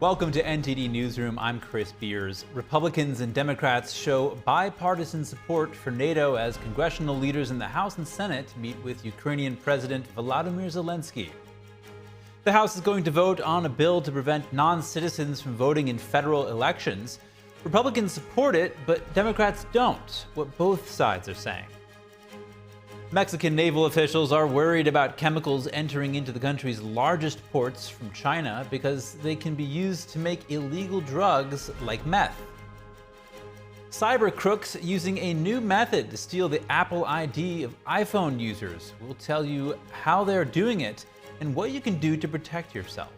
Welcome to NTD Newsroom. I'm Chris Beers. Republicans and Democrats show bipartisan support for NATO as congressional leaders in the House and Senate meet with Ukrainian President Volodymyr Zelensky. The House is going to vote on a bill to prevent non-citizens from voting in federal elections. Republicans support it, but Democrats don't, what both sides are saying. Mexican naval officials are worried about chemicals entering into the country's largest ports from China because they can be used to make illegal drugs like meth. Cyber crooks using a new method to steal the Apple ID of iPhone users. We'll tell you how they're doing it and what you can do to protect yourself.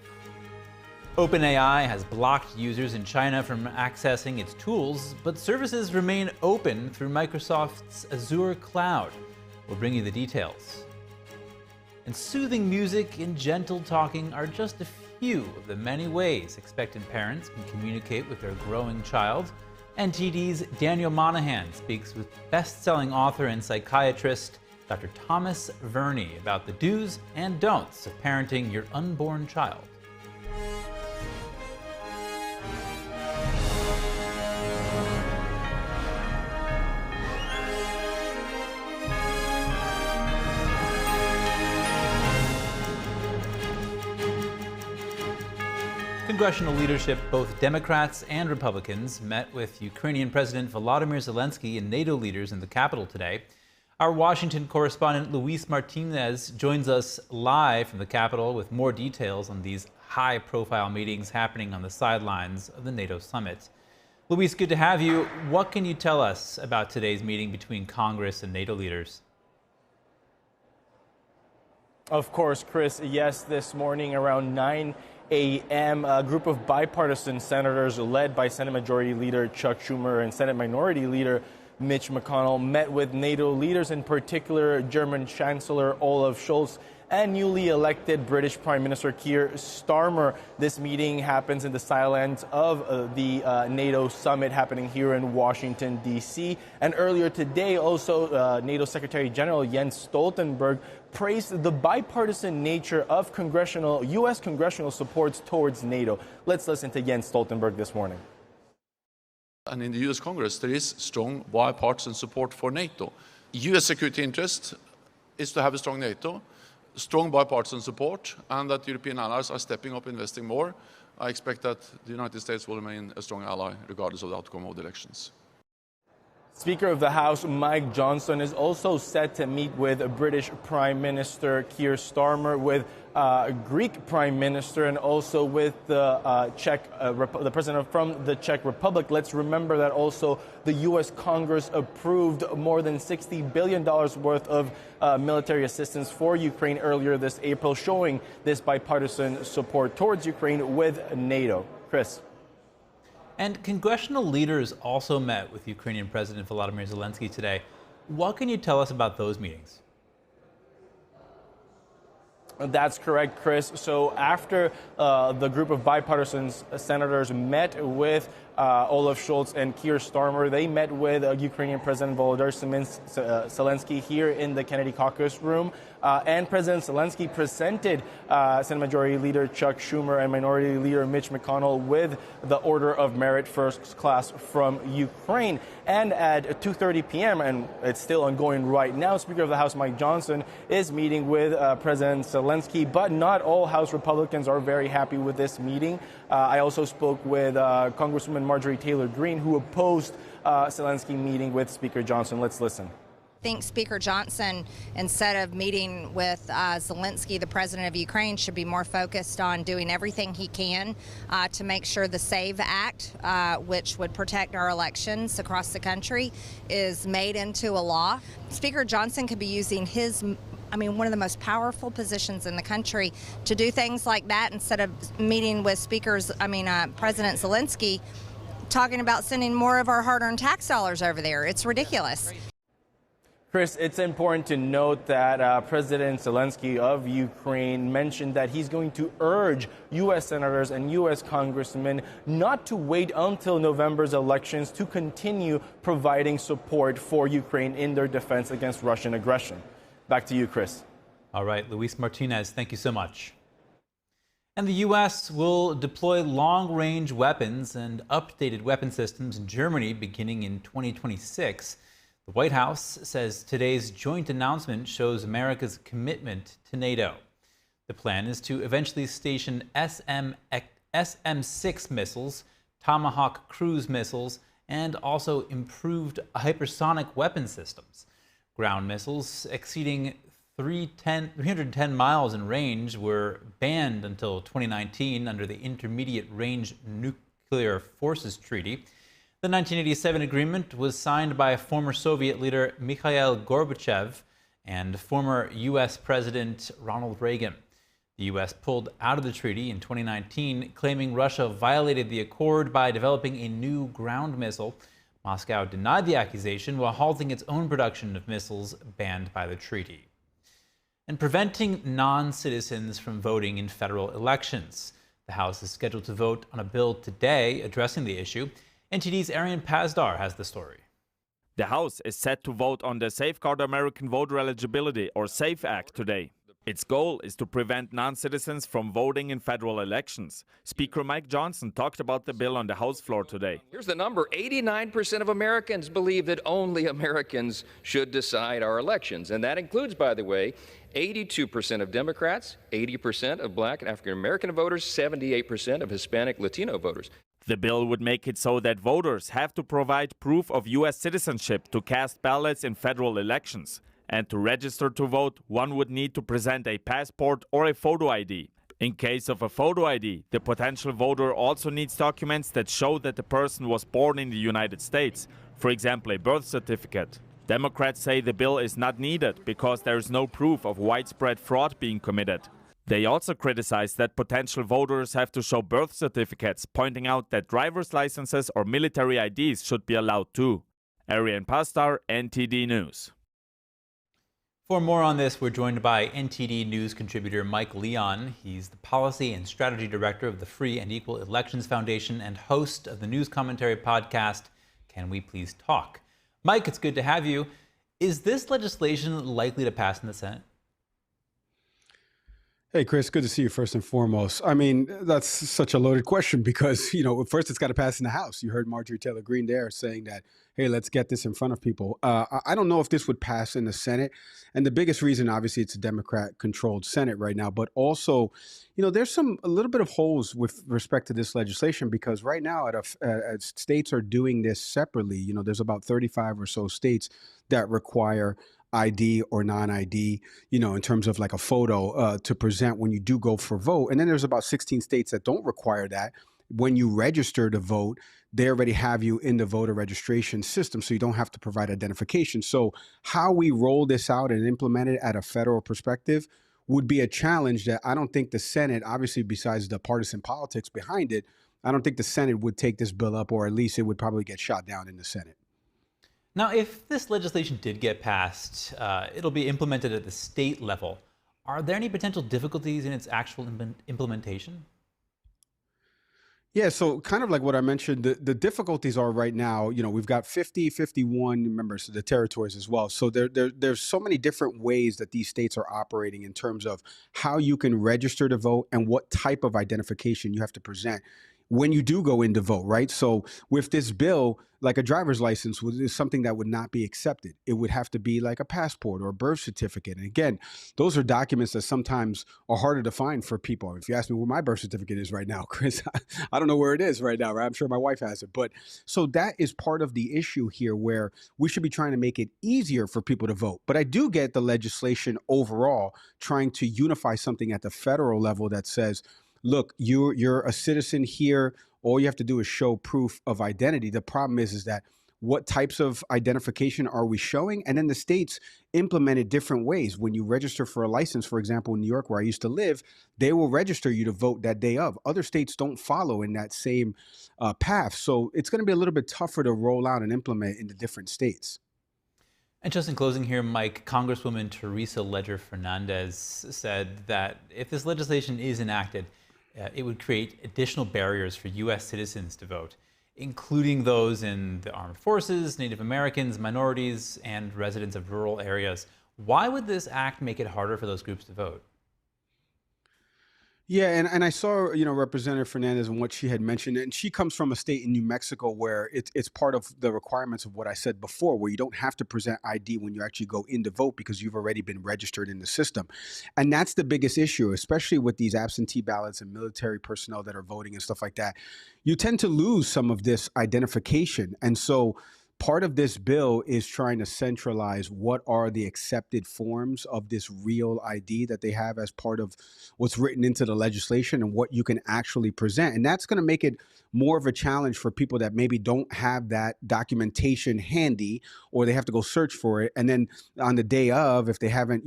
OpenAI has blocked users in China from accessing its tools, but services remain open through Microsoft's Azure cloud. We'll bring you the details. And soothing music and gentle talking are just a few of the many ways expectant parents can communicate with their growing child. NTD's Daniel Monahan speaks with best-selling author and psychiatrist Dr. Thomas Verney about the do's and don'ts of parenting your unborn child. Congressional leadership, both Democrats and Republicans, met with Ukrainian President Volodymyr Zelensky and NATO leaders in the capital today. Our Washington correspondent Luis Martinez joins us live from the Capitol with more details on these high-profile meetings happening on the sidelines of the NATO summit. Luis, good to have you. What can you tell us about today's meeting between Congress and NATO leaders? Of course, Chris. Yes, this morning around 9 a.m., a group of bipartisan senators led by Senate Majority Leader Chuck Schumer and Senate Minority Leader Mitch McConnell met with NATO leaders, in particular German Chancellor Olaf Scholz and newly elected British Prime Minister Keir Starmer. This meeting happens in the silence of the NATO summit happening here in Washington, D.C. And earlier today, also NATO Secretary General Jens Stoltenberg praised the bipartisan nature of U.S. congressional supports towards NATO. Let's listen to Jens Stoltenberg this morning. And in the U.S. Congress, there is strong bipartisan support for NATO. U.S. security interest is to have a strong NATO, strong bipartisan support, and that European allies are stepping up, investing more. I expect that the United States will remain a strong ally regardless of the outcome of the elections. Speaker of the House Mike Johnson is also set to meet with British Prime Minister Keir Starmer, with Greek Prime Minister, and also with the the president from the Czech Republic. Let's remember that also the U.S. Congress approved more than $60 billion worth of military assistance for Ukraine earlier this April, showing this bipartisan support towards Ukraine with NATO. Chris. And congressional leaders also met with Ukrainian President Volodymyr Zelensky today. What can you tell us about those meetings? That's correct, Chris. So after the group of bipartisan senators met with Olaf Scholz and Keir Starmer, they met with Ukrainian President Volodymyr Zelensky here in the Kennedy Caucus Room. And President Zelensky presented Senate Majority Leader Chuck Schumer and Minority Leader Mitch McConnell with the Order of Merit First Class from Ukraine. And at 2:30 p.m., and it's still ongoing right now, Speaker of the House Mike Johnson is meeting with President Zelensky, but not all House Republicans are very happy with this meeting. I also spoke with Congresswoman Marjorie Taylor Greene, who opposed Zelensky meeting with Speaker Johnson. Let's listen. I think Speaker Johnson, instead of meeting with Zelensky, the president of Ukraine, should be more focused on doing everything he can to make sure the SAVE Act, which would protect our elections across the country, is made into a law. Speaker Johnson could be using one of the most powerful positions in the country to do things like that instead of meeting with President Zelensky, talking about sending more of our hard-earned tax dollars over there. It's ridiculous. Chris, it's important to note that President Zelensky of Ukraine mentioned that he's going to urge U.S. senators and U.S. congressmen not to wait until November's elections to continue providing support for Ukraine in their defense against Russian aggression. Back to you, Chris. All right, Luis Martinez, thank you so much. And the U.S. will deploy long-range weapons and updated weapon systems in Germany beginning in 2026. The White House says today's joint announcement shows America's commitment to NATO. The plan is to eventually station SM-6 missiles, Tomahawk cruise missiles, and also improved hypersonic weapon systems. Ground missiles exceeding 310 miles in range were banned until 2019 under the Intermediate Range Nuclear Forces Treaty. The 1987 agreement was signed by former Soviet leader Mikhail Gorbachev and former U.S. President Ronald Reagan. The U.S. pulled out of the treaty in 2019, claiming Russia violated the accord by developing a new ground missile. Moscow denied the accusation while halting its own production of missiles banned by the treaty. And preventing non-citizens from voting in federal elections. The House is scheduled to vote on a bill today addressing the issue. NTD's Arian Pazdar has the story. The House is set to vote on the Safeguard American Voter Eligibility, or SAFE Act, today. Its goal is to prevent non-citizens from voting in federal elections. Speaker Mike Johnson talked about the bill on the House floor today. Here's the number. 89% of Americans believe that only Americans should decide our elections. And that includes, by the way, 82% of Democrats, 80% of Black and African American voters, 78% of Hispanic Latino voters. The bill would make it so that voters have to provide proof of U.S. citizenship to cast ballots in federal elections. And to register to vote, one would need to present a passport or a photo ID. In case of a photo ID, the potential voter also needs documents that show that the person was born in the United States, for example, a birth certificate. Democrats say the bill is not needed because there is no proof of widespread fraud being committed. They also criticize that potential voters have to show birth certificates, pointing out that driver's licenses or military IDs should be allowed too. Arian Pazdar, NTD News. For more on this, we're joined by NTD News contributor Mike Leon. He's the Policy and Strategy Director of the Free and Equal Elections Foundation and host of the news commentary podcast, Can We Please Talk? Mike, it's good to have you. Is this legislation likely to pass in the Senate? Hey, Chris, good to see you first and foremost. I mean, that's such a loaded question because, first it's got to pass in the House. You heard Marjorie Taylor Greene there saying that, hey, let's get this in front of people. I don't know if this would pass in the Senate. And the biggest reason, obviously, it's a Democrat-controlled Senate right now. But also, there's a little bit of holes with respect to this legislation because right now, states are doing this separately. There's about 35 or so states that require ID or non-ID, in terms of like a photo to present when you do go for vote. And then there's about 16 states that don't require that. When you register to vote, they already have you in the voter registration system, so you don't have to provide identification. So how we roll this out and implement it at a federal perspective would be a challenge that I don't think the Senate, obviously besides the partisan politics behind it, I don't think the Senate would take this bill up, or at least it would probably get shot down in the Senate. Now, if this legislation did get passed, it'll be implemented at the state level. Are there any potential difficulties in its actual implementation? Yeah, so kind of like what I mentioned, the difficulties are right now, we've got 50, 51 members of the territories as well. So there's so many different ways that these states are operating in terms of how you can register to vote and what type of identification you have to present when you do go in to vote, right? So with this bill, like a driver's license is something that would not be accepted. It would have to be like a passport or a birth certificate. And again, those are documents that sometimes are harder to find for people. If you ask me where my birth certificate is right now, Chris, I don't know where it is right now, right? I'm sure my wife has it. But so that is part of the issue here where we should be trying to make it easier for people to vote. But I do get the legislation overall trying to unify something at the federal level that says, look, you're a citizen here. All you have to do is show proof of identity. The problem is that what types of identification are we showing? And then the states implement it different ways. When you register for a license, for example, in New York, where I used to live, they will register you to vote that day of. Other states don't follow in that same path. So it's going to be a little bit tougher to roll out and implement in the different states. And just in closing here, Mike, Congresswoman Teresa Ledger Fernandez said that if this legislation is enacted, it would create additional barriers for U.S. citizens to vote, including those in the armed forces, Native Americans, minorities, and residents of rural areas. Why would this act make it harder for those groups to vote? Yeah, and I saw, Representative Fernandez and what she had mentioned, and she comes from a state in New Mexico where it's part of the requirements of what I said before, where you don't have to present ID when you actually go in to vote because you've already been registered in the system. And that's the biggest issue, especially with these absentee ballots and military personnel that are voting and stuff like that. You tend to lose some of this identification. And so part of this bill is trying to centralize what are the accepted forms of this real ID that they have as part of what's written into the legislation and what you can actually present. And that's going to make it more of a challenge for people that maybe don't have that documentation handy, or they have to go search for it. And then on the day of, if they haven't,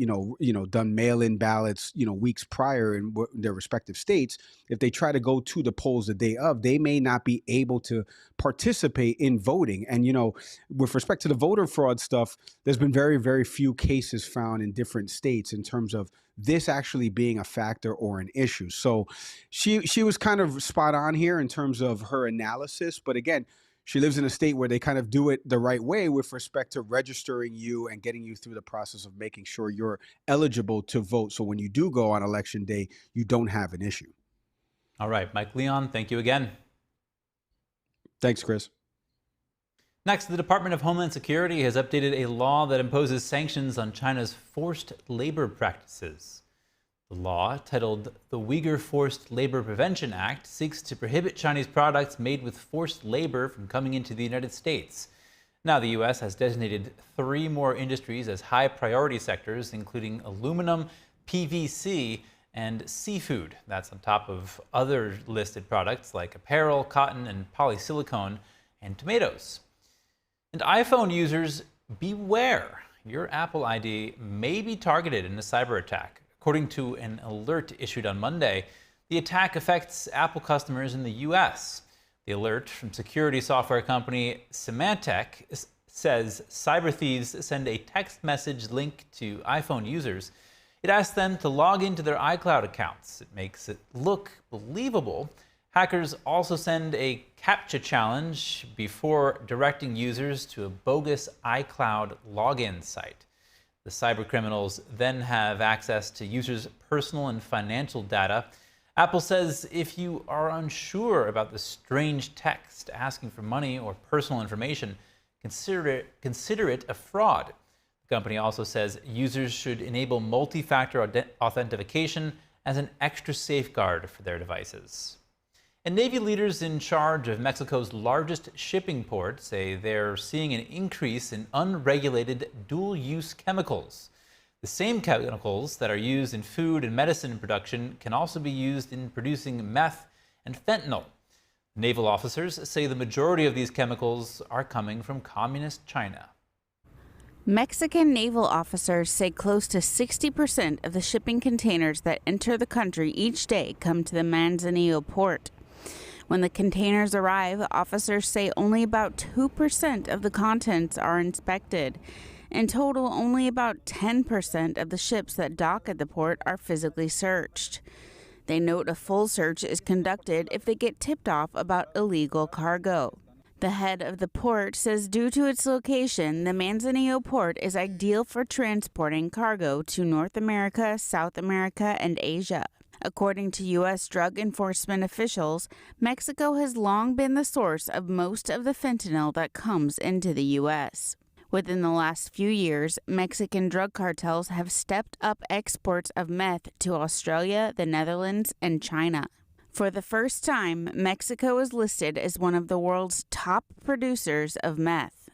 done mail-in ballots, weeks prior in their respective states, if they try to go to the polls the day of, they may not be able to participate in voting. And, with respect to the voter fraud stuff, there's been very, very few cases found in different states in terms of this actually being a factor or an issue. So she was kind of spot on here in terms of her analysis. But again, she lives in a state where they kind of do it the right way with respect to registering you and getting you through the process of making sure you're eligible to vote. So when you do go on election day, you don't have an issue. All right, Mike Leon, thank you again. Thanks, Chris. Next, the Department of Homeland Security has updated a law that imposes sanctions on China's forced labor practices. The law, titled the Uyghur Forced Labor Prevention Act, seeks to prohibit Chinese products made with forced labor from coming into the United States. Now, the U.S. has designated 3 more industries as high priority sectors, including aluminum, PVC, and seafood. That's on top of other listed products like apparel, cotton, and polysilicone, and tomatoes. And iPhone users, beware. Your Apple ID may be targeted in a cyber attack. According to an alert issued on Monday, the attack affects Apple customers in the U.S. The alert from security software company Symantec says cyber thieves send a text message link to iPhone users. It asks them to log into their iCloud accounts. It makes it look believable. Hackers also send a CAPTCHA challenge before directing users to a bogus iCloud login site. The cybercriminals then have access to users' personal and financial data. Apple says if you are unsure about the strange text asking for money or personal information, consider it a fraud. The company also says users should enable multi-factor authentication as an extra safeguard for their devices. And Navy leaders in charge of Mexico's largest shipping port say they're seeing an increase in unregulated dual-use chemicals. The same chemicals that are used in food and medicine production can also be used in producing meth and fentanyl. Naval officers say the majority of these chemicals are coming from communist China. Mexican naval officers say close to 60% of the shipping containers that enter the country each day come to the Manzanillo port. When the containers arrive, officers say only about 2% of the contents are inspected. In total, only about 10% of the ships that dock at the port are physically searched. They note a full search is conducted if they get tipped off about illegal cargo. The head of the port says due to its location, the Manzanillo port is ideal for transporting cargo to North America, South America, and Asia. According to U.S. drug enforcement officials, Mexico has long been the source of most of the fentanyl that comes into the U.S. Within the last few years, Mexican drug cartels have stepped up exports of meth to Australia, the Netherlands, and China. For the first time, Mexico is listed as one of the world's top producers of meth.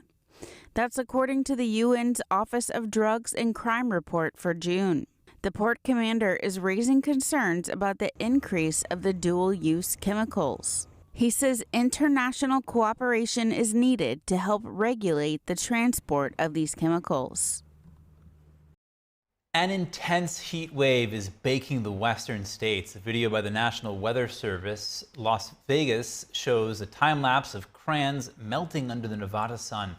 That's according to the UN's Office of Drugs and Crime report for June. The port commander is raising concerns about the increase of the dual-use chemicals. He says international cooperation is needed to help regulate the transport of these chemicals. An intense heat wave is baking the western states. A video by the National Weather Service, Las Vegas, shows a time-lapse of crayons melting under the Nevada sun.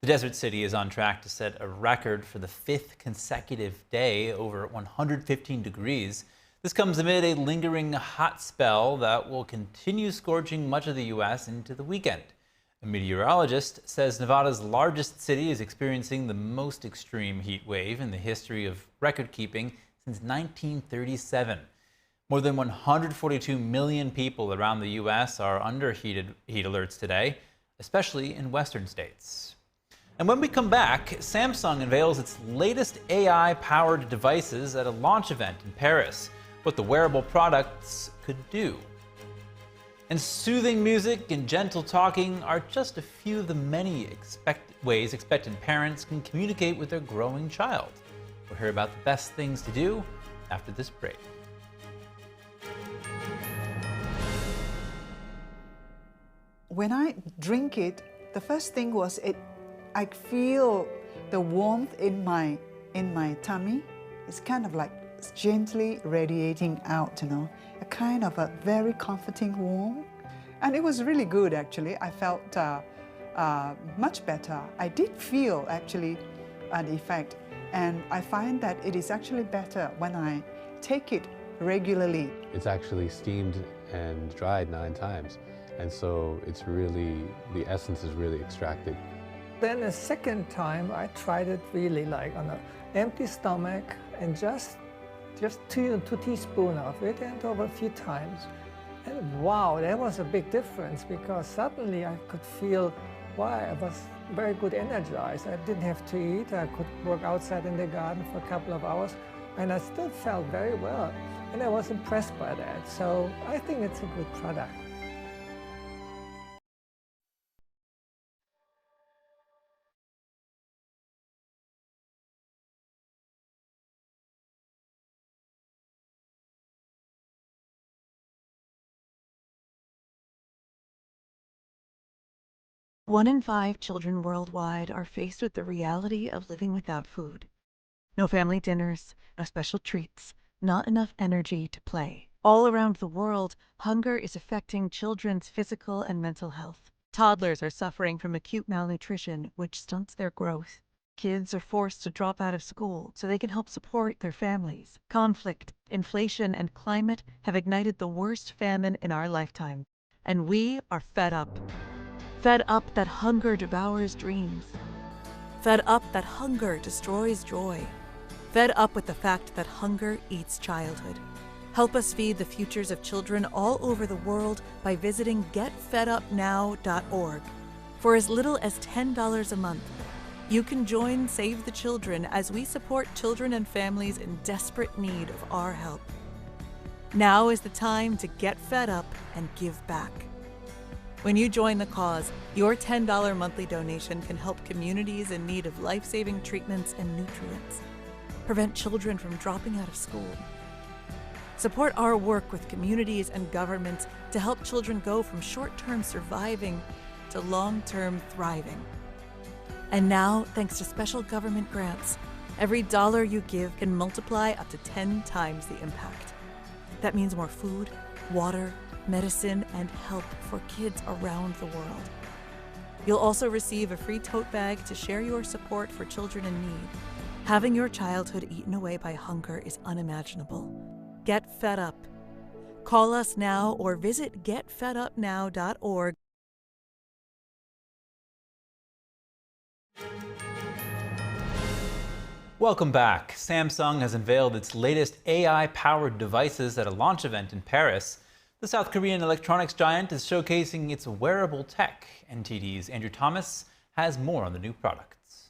The desert city is on track to set a record for the 5th consecutive day over 115 degrees. This comes amid a lingering hot spell that will continue scorching much of the U.S. into the weekend. A meteorologist says Nevada's largest city is experiencing the most extreme heat wave in the history of record-keeping since 1937. More than 142 million people around the U.S. are under heat alerts today, especially in western states. And when we come back, Samsung unveils its latest AI-powered devices at a launch event in Paris, what the wearable products could do. And soothing music and gentle talking are just a few of the many ways expectant parents can communicate with their growing child. We'll hear about the best things to do after this break. When I drink it, the first thing was I feel the warmth in my tummy. It's kind of like gently radiating out, a kind of a very comforting warmth. And it was really good, actually. I felt much better. I did feel, actually, an effect. And I find that it is actually better when I take it regularly. It's actually steamed and dried 9 times. And so it's really, the essence is really extracted. Then the second time I tried it really like on an empty stomach and just 2 teaspoons of it and over a few times. And wow, that was a big difference because suddenly I could feel, wow, I was very good energized. I didn't have to eat. I could work outside in the garden for a couple of hours and I still felt very well. And I was impressed by that. So I think it's a good product. One in 5 children worldwide are faced with the reality of living without food. No family dinners, no special treats, not enough energy to play. All around the world, hunger is affecting children's physical and mental health. Toddlers are suffering from acute malnutrition, which stunts their growth. Kids are forced to drop out of school so they can help support their families. Conflict, inflation, and climate have ignited the worst famine in our lifetime. And we are fed up. Fed up that hunger devours dreams. Fed up that hunger destroys joy. Fed up with the fact that hunger eats childhood. Help us feed the futures of children all over the world by visiting getfedupnow.org. For as little as $10 a month, you can join Save the Children as we support children and families in desperate need of our help. Now is the time to get fed up and give back. When you join the cause, your $10 monthly donation can help communities in need of life-saving treatments and nutrients, prevent children from dropping out of school, support our work with communities and governments to help children go from short-term surviving to long-term thriving. And now, thanks to special government grants, every dollar you give can multiply up to 10 times the impact. That means more food, water, medicine, and help for kids around the world. You'll also receive a free tote bag to share your support for children in need. Having your childhood eaten away by hunger is unimaginable. Get fed up. Call us now or visit getfedupnow.org. Welcome back. Samsung has unveiled its latest AI-powered devices at a launch event in Paris. The South Korean electronics giant is showcasing its wearable tech. NTD's Andrew Thomas has more on the new products.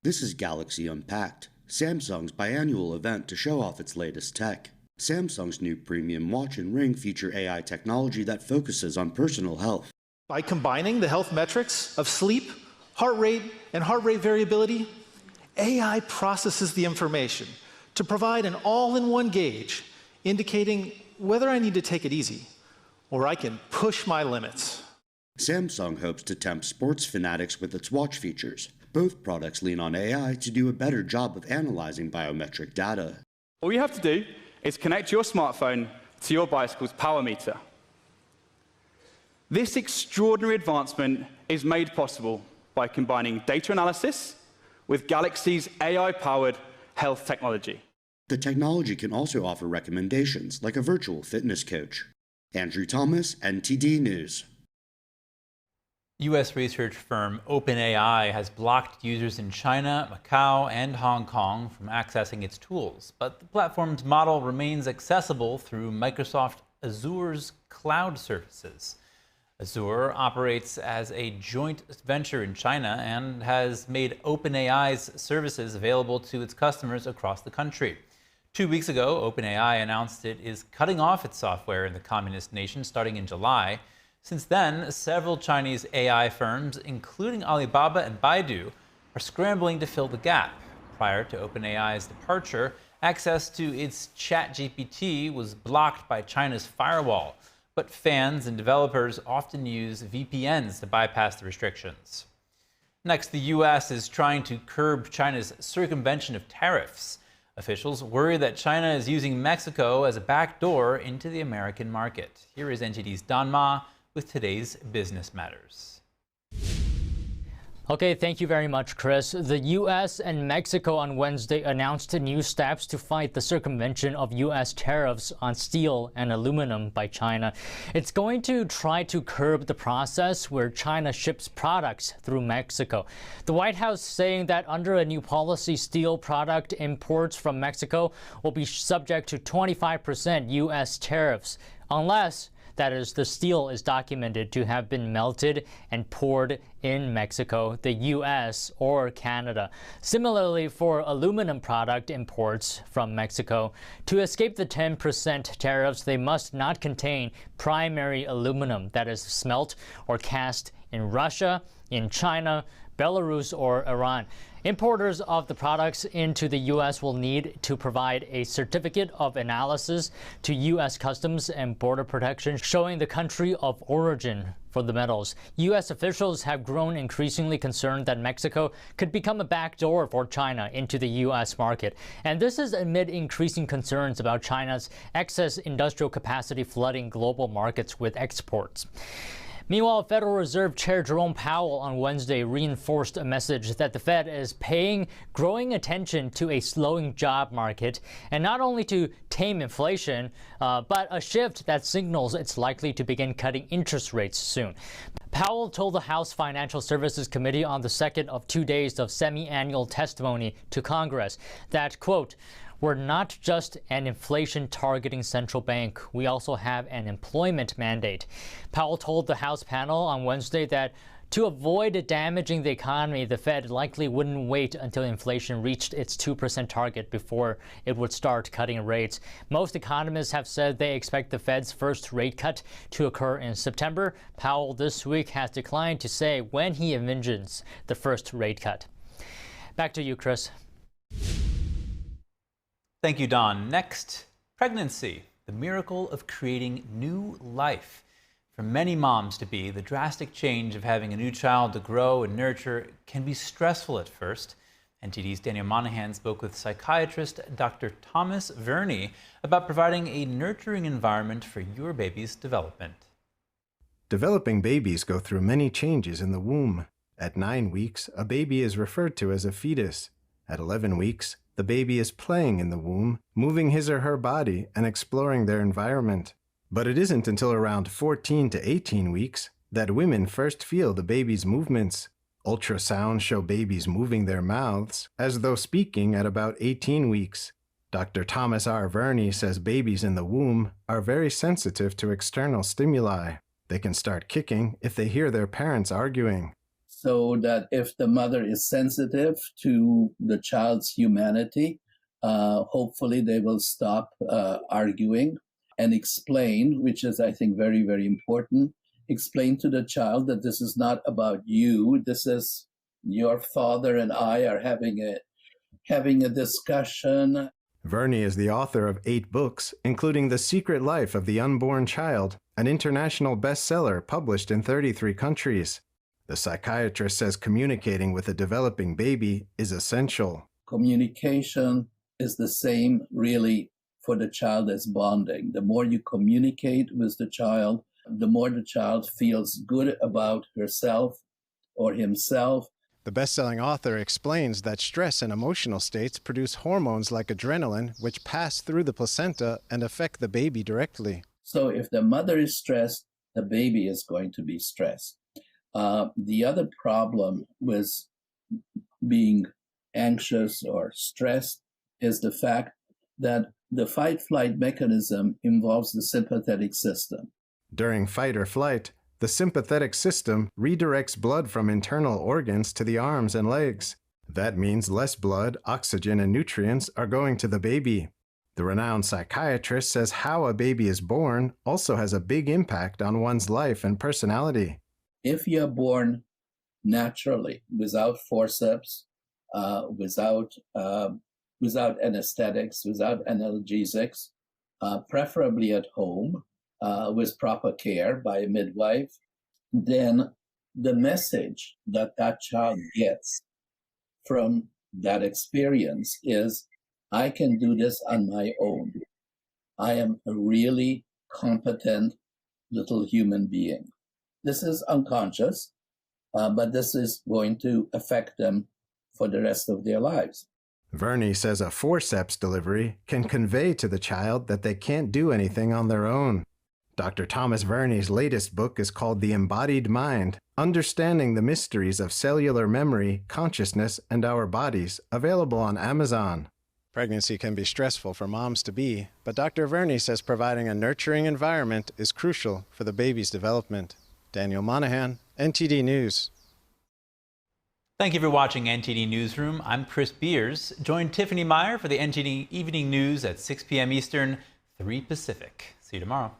This is Galaxy Unpacked, Samsung's biannual event to show off its latest tech. Samsung's new premium watch and ring feature AI technology that focuses on personal health. By combining the health metrics of sleep, heart rate, and heart rate variability, AI processes the information to provide an all-in-one gauge indicating whether I need to take it easy or I can push my limits. Samsung hopes to tempt sports fanatics with its watch features. Both products lean on AI to do a better job of analyzing biometric data. All you have to do is connect your smartphone to your bicycle's power meter. This extraordinary advancement is made possible by combining data analysis with Galaxy's AI-powered health technology. The technology can also offer recommendations, like a virtual fitness coach. Andrew Thomas, NTD News. U.S. research firm OpenAI has blocked users in China, Macau, and Hong Kong from accessing its tools. But the platform's model remains accessible through Microsoft Azure's cloud services. Azure operates as a joint venture in China and has made OpenAI's services available to its customers across the country. 2 weeks ago, OpenAI announced it is cutting off its software in the communist nation starting in July. Since then, several Chinese AI firms, including Alibaba and Baidu, are scrambling to fill the gap. Prior to OpenAI's departure, access to its ChatGPT was blocked by China's firewall, but fans and developers often use VPNs to bypass the restrictions. Next, the U.S. is trying to curb China's circumvention of tariffs. Officials worry that China is using Mexico as a backdoor into the American market. Here is NTD's Don Ma with today's Business Matters. Okay, thank you very much, Chris. The U.S. and Mexico on Wednesday announced new steps to fight the circumvention of U.S. tariffs on steel and aluminum by China. It's going to try to curb the process where China ships products through Mexico. The White House saying that under a new policy, steel product imports from Mexico will be subject to 25% U.S. tariffs, unless that is, the steel is documented to have been melted and poured in Mexico, the U.S., or Canada. Similarly, for aluminum product imports from Mexico, to escape the 10% tariffs, they must not contain primary aluminum that is smelt or cast in Russia, in China, Belarus, or Iran. Importers of the products into the U.S. will need to provide a certificate of analysis to U.S. Customs and Border Protection showing the country of origin for the metals. U.S. officials have grown increasingly concerned that Mexico could become a backdoor for China into the U.S. market. And this is amid increasing concerns about China's excess industrial capacity flooding global markets with exports. Meanwhile, Federal Reserve Chair Jerome Powell on Wednesday reinforced a message that the Fed is paying growing attention to a slowing job market, and not only to tame inflation, but a shift that signals it's likely to begin cutting interest rates soon. Powell told the House Financial Services Committee on the second of 2 days of semi-annual testimony to Congress that, quote, "We're not just an inflation-targeting central bank. We also have an employment mandate." Powell told the House panel on Wednesday that to avoid damaging the economy, the Fed likely wouldn't wait until inflation reached its 2% target before it would start cutting rates. Most economists have said they expect the Fed's first rate cut to occur in September. Powell this week has declined to say when he envisions the first rate cut. Back to you, Chris. Thank you, Don. Next, pregnancy, the miracle of creating new life. For many moms-to-be, the drastic change of having a new child to grow and nurture can be stressful at first. NTD's Daniel Monahan spoke with psychiatrist Dr. Thomas Verney about providing a nurturing environment for your baby's development. Developing babies go through many changes in the womb. At 9 weeks, a baby is referred to as a fetus. At 11 weeks, the baby is playing in the womb, moving his or her body and exploring their environment. But it isn't until around 14 to 18 weeks that women first feel the baby's movements. Ultrasounds show babies moving their mouths as though speaking at about 18 weeks. Dr. Thomas R. Verney says babies in the womb are very sensitive to external stimuli. They can start kicking if they hear their parents arguing. So that if the mother is sensitive to the child's humanity, hopefully they will stop arguing and explain, which is, I think, very, very important, explain to the child that this is not about you. This is your father and I are having a discussion. Verney is the author of 8 books, including The Secret Life of the Unborn Child, an international bestseller published in 33 countries. The psychiatrist says communicating with a developing baby is essential. Communication is the same, really, for the child as bonding. The more you communicate with the child, the more the child feels good about herself or himself. The best-selling author explains that stress and emotional states produce hormones like adrenaline, which pass through the placenta and affect the baby directly. So if the mother is stressed, the baby is going to be stressed. The other problem with being anxious or stressed is the fact that the fight-flight mechanism involves the sympathetic system. During fight or flight, the sympathetic system redirects blood from internal organs to the arms and legs. That means less blood, oxygen, and nutrients are going to the baby. The renowned psychiatrist says how a baby is born also has a big impact on one's life and personality. If you're born naturally, without forceps, without anesthetics, without analgesics, preferably at home, with proper care by a midwife, then the message that that child gets from that experience is, I can do this on my own. I am a really competent little human being. This is unconscious, but this is going to affect them for the rest of their lives. Verney says a forceps delivery can convey to the child that they can't do anything on their own. Dr. Thomas Verney's latest book is called The Embodied Mind, Understanding the Mysteries of Cellular Memory, Consciousness, and Our Bodies, available on Amazon. Pregnancy can be stressful for moms-to-be, but Dr. Verney says providing a nurturing environment is crucial for the baby's development. Daniel Monahan, NTD News. Thank you for watching NTD Newsroom. I'm Chris Beers. Join Tiffany Meyer for the NTD Evening News at 6 p.m. Eastern, 3 Pacific. See you tomorrow.